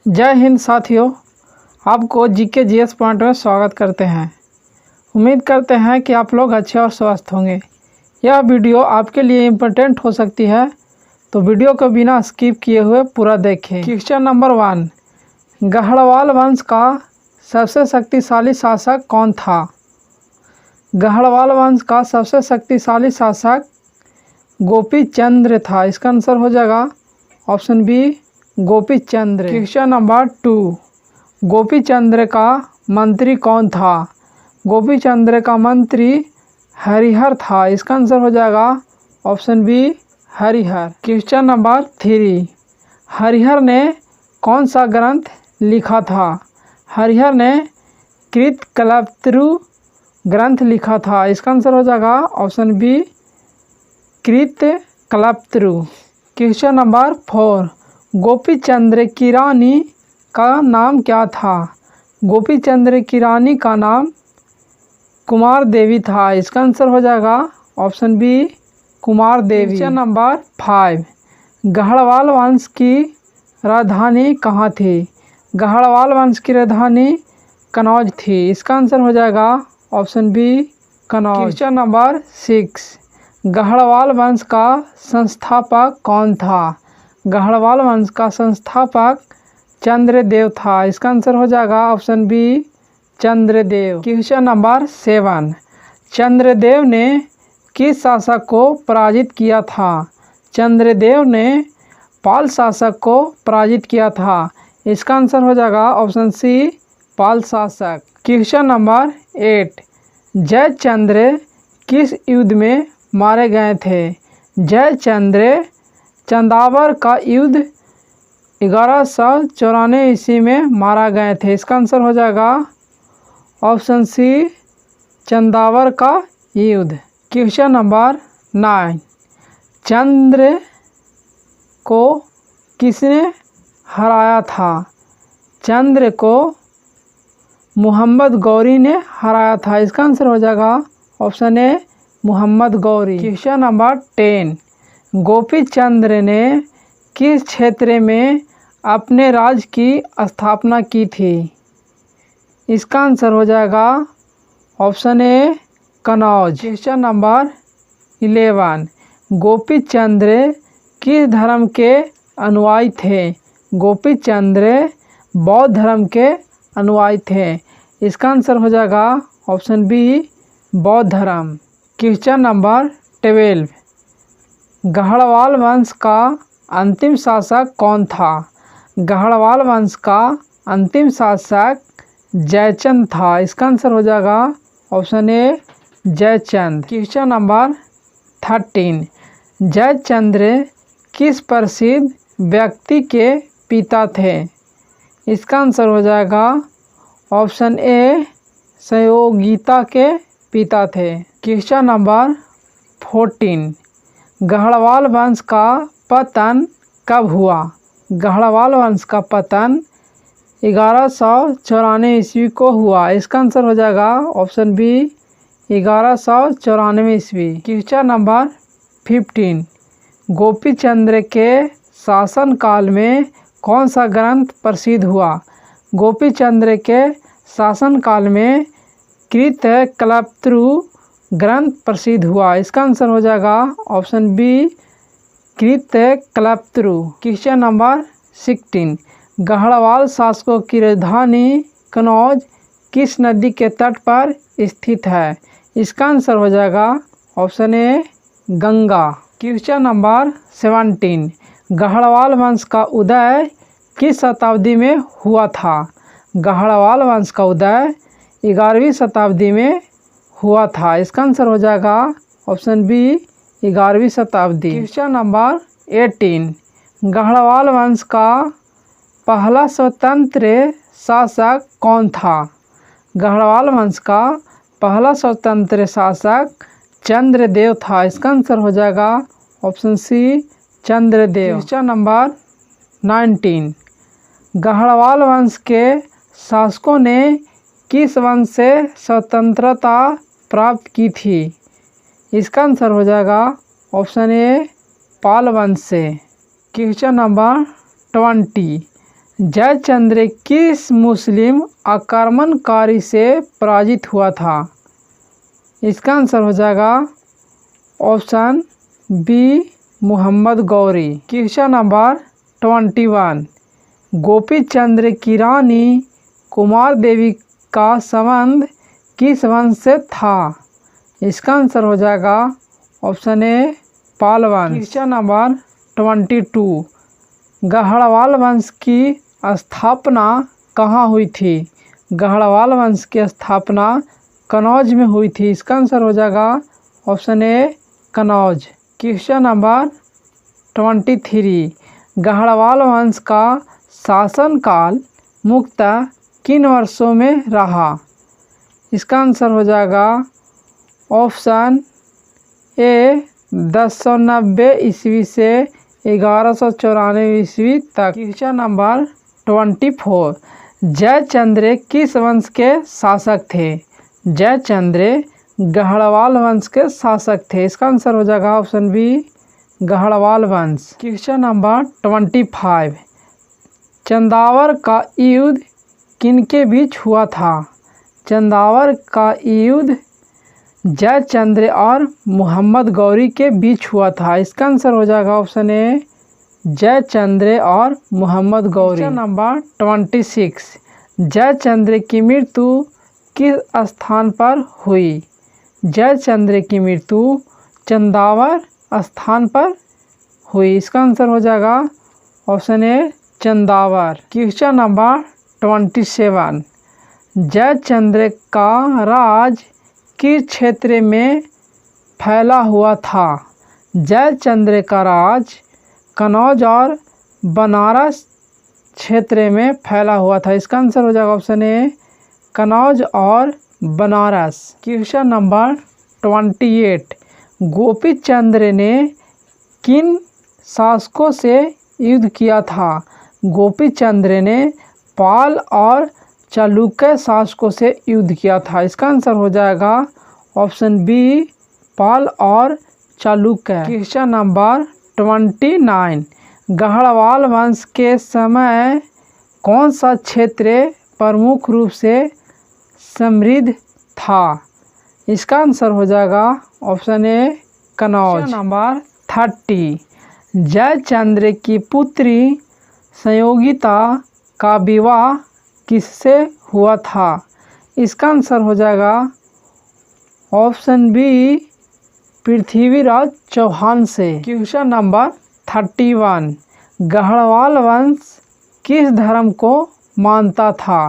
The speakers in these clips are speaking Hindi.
जय हिंद साथियों, आपको जीके जीएस पॉइंट में स्वागत करते हैं। उम्मीद करते हैं कि आप लोग अच्छे और स्वस्थ होंगे। यह वीडियो आपके लिए इम्पोर्टेंट हो सकती है, तो वीडियो को बिना स्किप किए हुए पूरा देखें। क्वेश्चन नंबर 1, गढ़वाल वंश का सबसे शक्तिशाली शासक कौन था? गढ़वाल वंश का सबसे शक्तिशाली शासक गोपीचंद्र था। इसका आंसर हो जाएगा option B, Gopichandra. Question number 2, Gopichandra का मंत्री कौन था? गोपीचंद्र का मंत्री हरिहर था। इसका आंसर हो जाएगा option B, Harihar. Question number 3, Harihar ने कौन सा ग्रंथ लिखा था? हरिहर ने कृतकल्पत्रु ग्रंथ लिखा था। इसका आंसर हो जाएगा ऑप्शन बी, कृतकल्पत्रु। क्वेश्चन नंबर 4, गोपीचंद्र की रानी का नाम क्या था? गोपीचंद्र की रानी का नाम कुमार देवी था। इसका आंसर हो जाएगा ऑप्शन बी, कुमार देवी। क्वेश्चन नंबर 5, गढ़वाल वंश की राजधानी कहाँ थी? गढ़वाल वंश की राजधानी कन्नौज थी। इसका आंसर हो जाएगा option B, Kannauj. Question number 6, Garhwal वंश का संस्थापक कौन था? गढ़वाल वंश का संस्थापक चंद्रदेव था। इसका आंसर हो जाएगा option B, Chandradev. Question number 7, Chandradev ने किस शासक को पराजित किया था? चंद्रदेव ने पाल शासक को पराजित किया था। इसका आंसर हो जाएगा ऑप्शन सी, पाल शासक। क्वेश्चन नंबर 8, जयचंद्र किस युद्ध में मारे गए थे? जयचंद्र चंदावर का युद्ध 1194 ईस्वी में मारा गए थे। इसका आंसर हो जाएगा ऑप्शन सी, चंदावर का युद्ध। क्वेश्चन नंबर 9, चंद्र को किसने हराया था? चंद्र को मोहम्मद गौरी ने हराया था। इसका आंसर हो जाएगा option A, Mohammad Ghori. Question number 10, Gopichandra ने किस क्षेत्र में अपने राज्य की स्थापना की थी? इसका आंसर हो जाएगा ऑप्शन ए, कन्नौज। क्वेश्चन नंबर 11, गोपीचंद्र किस धर्म के अनुयायी थे? गोपीचंद्र बौद्ध धर्म के अनुयायी थे। इसका आंसर हो जाएगा ऑप्शन बी, बौद्ध धर्म। क्वेश्चन नंबर 12, गढ़वाल वंश का अंतिम शासक कौन था? गढ़वाल वंश का अंतिम शासक जयचंद था। इसका आंसर हो जाएगा ऑप्शन ए, जयचंद। क्वेश्चन नंबर 13, जयचंद्र किस प्रसिद्ध व्यक्ति के पिता थे? इसका आंसर हो जाएगा ऑप्शन ए, संयोगिता के पिता थे। क्वेश्चन नंबर 14, गढ़वाल वंश का पतन कब हुआ? गढ़वाल वंश का पतन 1194 ईस्वी को हुआ। इसका आंसर हो जाएगा ऑप्शन बी, 1194 ईस्वी। क्वेश्चन नंबर 15, गोपीचंद्र के शासनकाल में कौन सा ग्रंथ प्रसिद्ध हुआ? गोपीचंद्र के शासनकाल में कृतकल्पत्रु ग्रंथ प्रसिद्ध हुआ। इसका आंसर हो जाएगा ऑप्शन बी, कृतकल्पत्रु। क्वेश्चन नंबर 16, गढ़वाल शासकों की राजधानी कन्नौज किस नदी के तट पर स्थित है? इसका आंसर हो जाएगा ऑप्शन ए, गंगा। क्वेश्चन नंबर 17, गढ़वाल वंश का उदय किस शताब्दी में हुआ था? गढ़वाल वंश का उदय 11वीं शताब्दी में हुआ था। इसका आंसर हो जाएगा ऑप्शन बी, 11वीं शताब्दी। क्वेश्चन नंबर 18, गढ़वाल वंश का पहला स्वतंत्र शासक कौन था? गढ़वाल वंश का पहला स्वतंत्र शासक चंद्रदेव था। इसका आंसर हो जाएगा option C, Chandradev. Question number 19, Garhwal वंश के शासकों ने किस वंश से स्वतंत्रता प्राप्त की थी? इसका आंसर हो जाएगा ऑप्शन ए, पाल वंश से। क्वेश्चन नंबर 20, जयचंद्र किस मुस्लिम आक्रमणकारी से पराजित हुआ था? इसका आंसर हो जाएगा option B Mohammad Ghori. Question number 21, Gopi Chandra की रानी कुमार देवी का संबंध किस वंश से था? इसका आंसर हो जाएगा ऑप्शन ए पाल वंश। क्वेश्चन नंबर 22, गढ़वाल वंश की स्थापना कहाँ हुई थी? गढ़वाल वंश की स्थापना कन्नौज में हुई थी। इसका आंसर हो जाएगा ऑप्शन ए कन्नौज। क्वेश्चन नंबर 23, गढ़वाल वंश का शासनकाल मुख्यतः किन वर्षों में रहा? इसका आंसर हो जाएगा ऑप्शन ए 1090 ईस्वी से 1194 ईस्वी तक। क्वेश्चन नंबर 24, जयचंद्र किस वंश के शासक थे? जयचंद्र गढ़वाल वंश के शासक थे। इसका आंसर हो जाएगा ऑप्शन बी गढ़वाल वंश। क्वेश्चन नंबर 25, चंदावर का युद्ध किनके बीच हुआ था? चंदावर का युद्ध जयचंद्र और मोहम्मद गौरी के बीच हुआ था। इसका आंसर हो जाएगा ऑप्शन ए जयचंद्र और मोहम्मद गौरी। क्वेश्चन नंबर 26, जयचंद्र की मृत्यु किस स्थान पर हुई? जयचंद्र की मृत्यु चंदावर स्थान पर हुई। इसका आंसर हो जाएगा option A Chandawar. Question number 27, Jaichandra का राज किस क्षेत्र में फैला हुआ था? जयचंद्र का राज कन्नौज और बनारस क्षेत्र में फैला हुआ था। इसका आंसर हो जाएगा ऑप्शन ए कन्नौज और बनारस। क्वेश्चन नंबर 28, गोपी चंद्र ने किन शासकों से युद्ध किया था? गोपी चंद्र ने पाल और चालुक्य शासकों से युद्ध किया था। इसका आंसर हो जाएगा ऑप्शन बी पाल और चालुक्य। क्वेश्चन नंबर 29, गढ़वाल वंश के समय कौन सा क्षेत्र प्रमुख रूप से समृद्ध था? इसका आंसर हो जाएगा ऑप्शन ए कन्नौज। क्वेश्चन नंबर 30, जयचंद्र की पुत्री संयोगिता का विवाह किससे हुआ था? इसका आंसर हो जाएगा ऑप्शन बी पृथ्वीराज चौहान से। क्वेश्चन नंबर 31, गढ़वाल वंश किस धर्म को मानता था?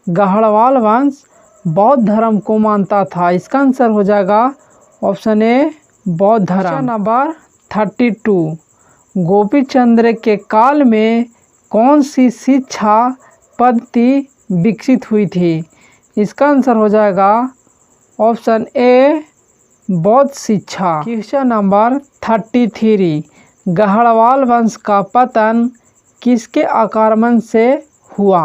गढ़वाल वंश बौद्ध धर्म को मानता था। इसका आंसर हो जाएगा ऑप्शन ए बौद्ध धर्म। क्वेश्चन नंबर 32, गोपी चंद्र के काल में कौन सी शिक्षा पद्धति विकसित हुई थी? इसका आंसर हो जाएगा ऑप्शन ए बौद्ध शिक्षा। क्वेश्चन नंबर 33, गढ़वाल वंश का पतन किसके आक्रमण से हुआ?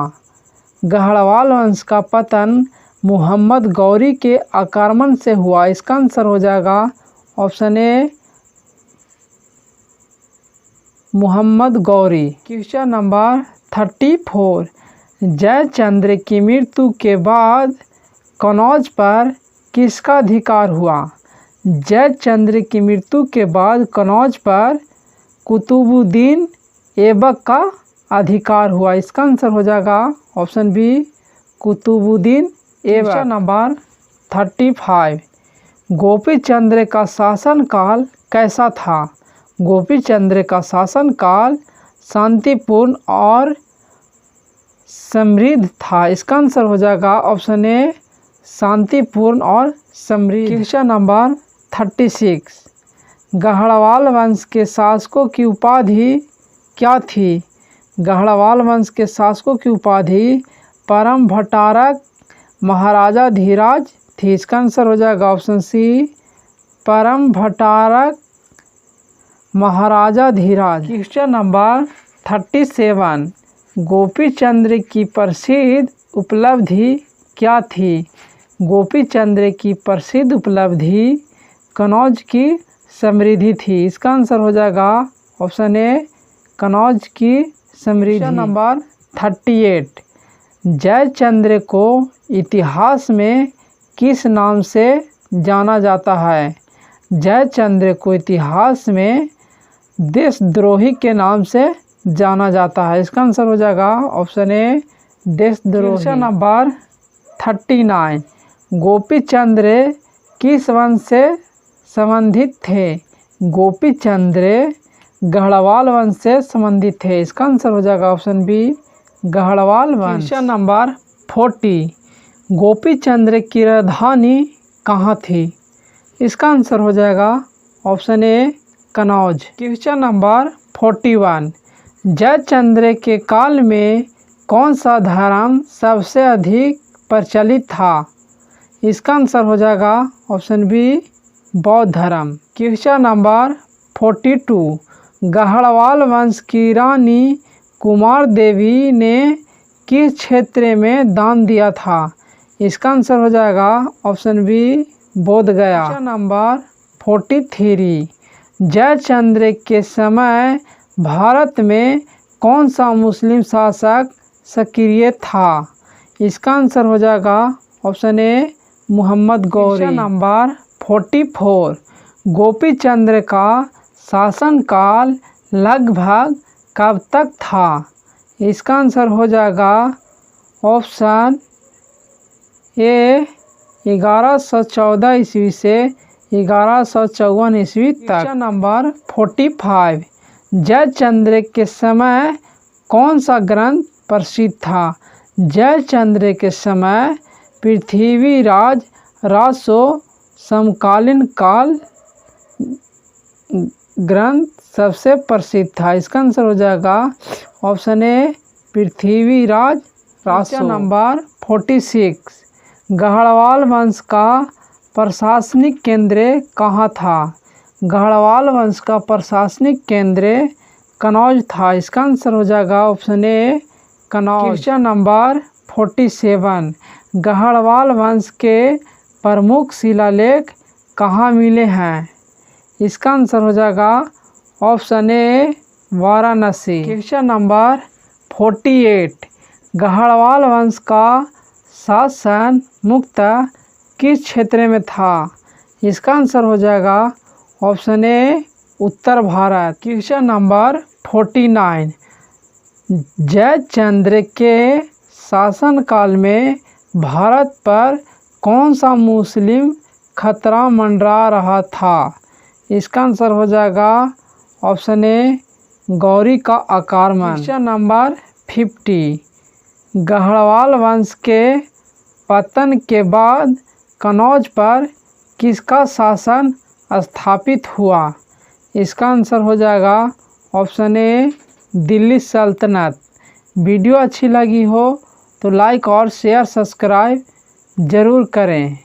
गढ़वाल वंश का पतन मोहम्मद गौरी के आक्रमण से हुआ। इसका आंसर हो जाएगा option A Mohammad Ghori. Question number 34, Jaichandra की मृत्यु के बाद कन्नौज पर किसका अधिकार हुआ? जयचंद्र की मृत्यु के बाद कन्नौज पर कुतुबुद्दीन ऐबक का अधिकार हुआ। इसका आंसर हो जाएगा option B Qutubuddin Aibak. Question number 35, Gopi Chandra का शासनकाल कैसा था? गोपी चंद्र का शासनकाल शांतिपूर्ण और समृद्ध था। इसका आंसर हो जाएगा ऑप्शन ए शांतिपूर्ण और समृद्ध। क्वेश्चन नंबर 36, गढ़वाल वंश के शासकों की उपाधि क्या थी? गढ़वाल वंश के शासकों की उपाधि परम भट्टारक महाराजा धीराज थी। इसका आंसर हो जाएगा ऑप्शन सी परम भट्टारक महाराजा धीराज। क्वेश्चन नंबर 37, गोपी चंद्र की प्रसिद्ध उपलब्धि क्या थी? गोपी चंद्र की प्रसिद्ध उपलब्धि कन्नौज की समृद्धि थी। इसका आंसर हो जाएगा ऑप्शन ए कन्नौज की समृद्धि। नंबर 38 जयचंद्र को इतिहास में किस नाम से जाना जाता है? जयचंद्र को इतिहास में देशद्रोही के नाम से जाना जाता है। इसका आंसर हो जाएगा ऑप्शन ए देशद्रोही। क्वेश्चन नंबर 39 गोपी चंद्र किस वंश से संबंधित थे? गोपी चंद्र गढ़वाल वंश से संबंधित थे। इसका आंसर हो जाएगा ऑप्शन बी गढ़वाल वंश। क्वेश्चन नंबर 40 गोपी चंद्र की राजधानी कहाँ थी? इसका आंसर हो जाएगा ऑप्शन ए कनौज। क्वेश्चन नंबर 41 जयचंद्र के काल में कौन सा धर्म सबसे अधिक प्रचलित था? इसका आंसर हो जाएगा ऑप्शन बी बौद्ध धर्म। क्वेश्चन नंबर 42 गढ़वाल वंश की रानी कुमार देवी ने किस क्षेत्र में दान दिया था? इसका आंसर हो जाएगा ऑप्शन बी बोध गया। क्वेश्चन नंबर 43 जयचंद्र के समय भारत में कौन सा मुस्लिम शासक सक्रिय था? इसका आंसर हो जाएगा option A Mohammad Ghori. Question number 44 Gopi Chandra का शासनकाल लगभग कब तक था? इसका आंसर हो जाएगा ऑप्शन ए 1114 ईस्वी से 1154 ईस्वी तक। क्वेश्चन नंबर 45 जयचंद्र के समय कौन सा ग्रंथ प्रसिद्ध था? जयचंद्र के समय पृथ्वीराज रासो समकालीन काल ग्रंथ सबसे प्रसिद्ध था। इसका आंसर हो जाएगा ऑप्शन ए पृथ्वीराज रासो। नंबर 46 गढ़वाल वंश का प्रशासनिक केंद्र कहाँ था? गढ़वाल वंश का प्रशासनिक केंद्र कनौज था। इसका आंसर हो जाएगा ऑप्शन ए कनौज। क्वेश्चन नंबर 47 गढ़वाल वंश के प्रमुख शिलालेख कहाँ मिले हैं? इसका आंसर हो जाएगा ऑप्शन ए वाराणसी। क्वेश्चन नंबर 48 गढ़वाल वंश का शासन मुख्यतः किस क्षेत्र में था? इसका आंसर हो जाएगा ऑप्शन ए उत्तर भारत। क्वेश्चन नंबर 49 जयचंद्र के शासनकाल में भारत पर कौन सा मुस्लिम खतरा मंडरा रहा था? इसका आंसर हो जाएगा ऑप्शन ए गौरी का आक्रमण। क्वेश्चन नंबर 50 गढ़वाल वंश के पतन के बाद कनौज पर किसका शासन स्थापित हुआ? इसका आंसर हो जाएगा ऑप्शन ए दिल्ली सल्तनत। वीडियो अच्छी लगी हो तो लाइक और शेयर सब्सक्राइब ज़रूर करें।